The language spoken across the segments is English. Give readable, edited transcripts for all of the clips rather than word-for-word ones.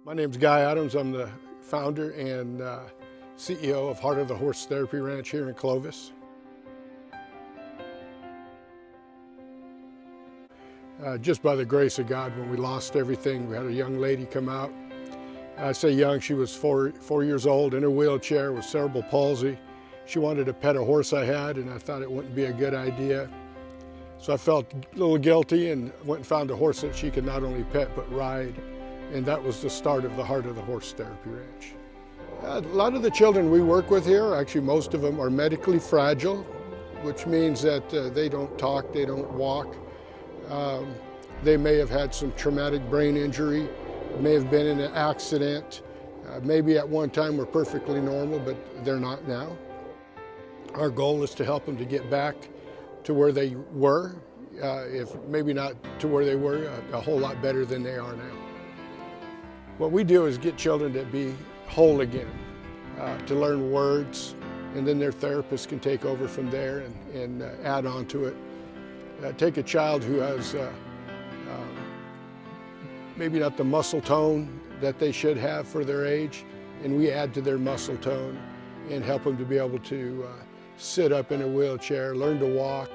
My name's Guy Adams. I'm the founder and CEO of Heart of the Horse Therapy Ranch here in Clovis. Just by the grace of God, when we lost everything, we had a young lady come out. I say young, she was four years old, in a wheelchair with cerebral palsy. She wanted to pet a horse I had, and I thought it wouldn't be a good idea. So I felt a little guilty and went and found a horse that she could not only pet but ride. And that was the start of the Heart of the Horse Therapy Ranch. A lot of the children we work with here, actually most of them are medically fragile, which means that they don't talk, they don't walk. They may have had some traumatic brain injury, may have been in an accident. Maybe at one time were perfectly normal, but they're not now. Our goal is to help them to get back to where they were, if maybe not to where they were, a whole lot better than they are now. What we do is get children to be whole again, to learn words, and then their therapist can take over from there and add on to it. Take a child who has maybe not the muscle tone that they should have for their age, and we add to their muscle tone and help them to be able to sit up in a wheelchair, learn to walk.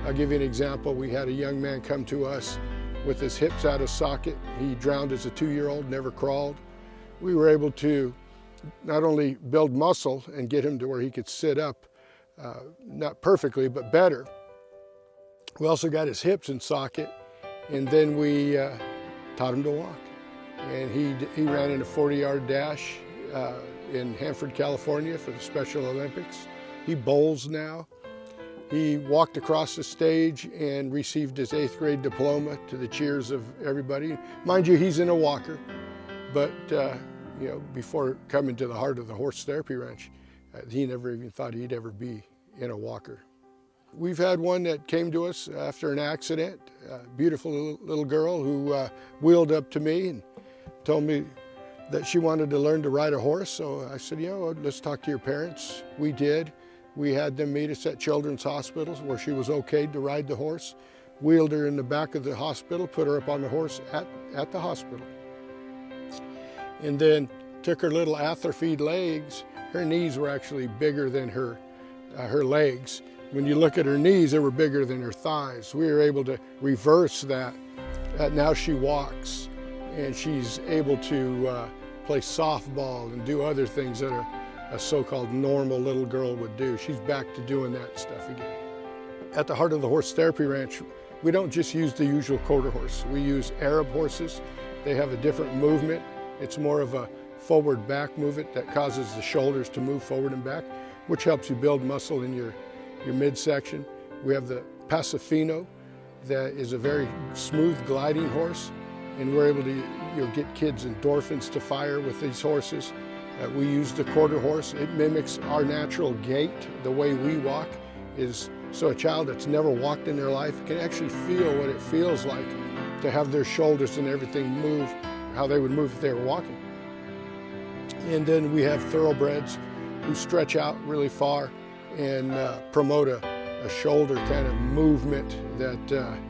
I'll give you an example. We had a young man come to us with his hips out of socket. He drowned as a 2-year-old, never crawled. We were able to not only build muscle and get him to where he could sit up, not perfectly, but better. We also got his hips in socket, and then we taught him to walk. And he ran in a 40-yard dash in Hanford, California for the Special Olympics. He bowls now. He walked across the stage and received his 8th grade diploma to the cheers of everybody. Mind you, he's in a walker, but you know, before coming to the Heart of the Horse Therapy Ranch, he never even thought he'd ever be in a walker. We've had one that came to us after an accident, a beautiful little girl who wheeled up to me and told me that she wanted to learn to ride a horse. So I said, you know, let's talk to your parents. We did. We had them meet us at Children's Hospitals where she was okayed to ride the horse, wheeled her in the back of the hospital, put her up on the horse at the hospital. And then took her little atrophied legs. Her knees were actually bigger than her legs. When you look at her knees, they were bigger than her thighs. We were able to reverse that. Now she walks and she's able to play softball and do other things that a so-called normal little girl would do. She's back to doing that stuff again. At the Heart of the Horse Therapy Ranch, we don't just use the usual quarter horse. We use Arab horses. They have a different movement. It's more of a forward back movement that causes the shoulders to move forward and back, which helps you build muscle in your midsection. We have the Pasifino that is a very smooth gliding horse, and we're able to get kids endorphins to fire with these horses. We use the quarter horse. It mimics our natural gait. The way we walk is so a child that's never walked in their life can actually feel what it feels like to have their shoulders and everything move, how they would move if they were walking. And then we have thoroughbreds who stretch out really far and promote a shoulder kind of movement that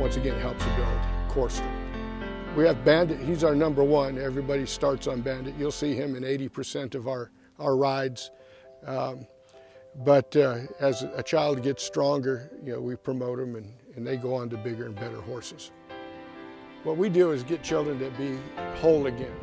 once again helps you build core strength. We have Bandit. He's our #1. Everybody starts on Bandit. You'll see him in 80% of our rides. But as a child gets stronger, we promote them and they go on to bigger and better horses. What we do is get children to be whole again.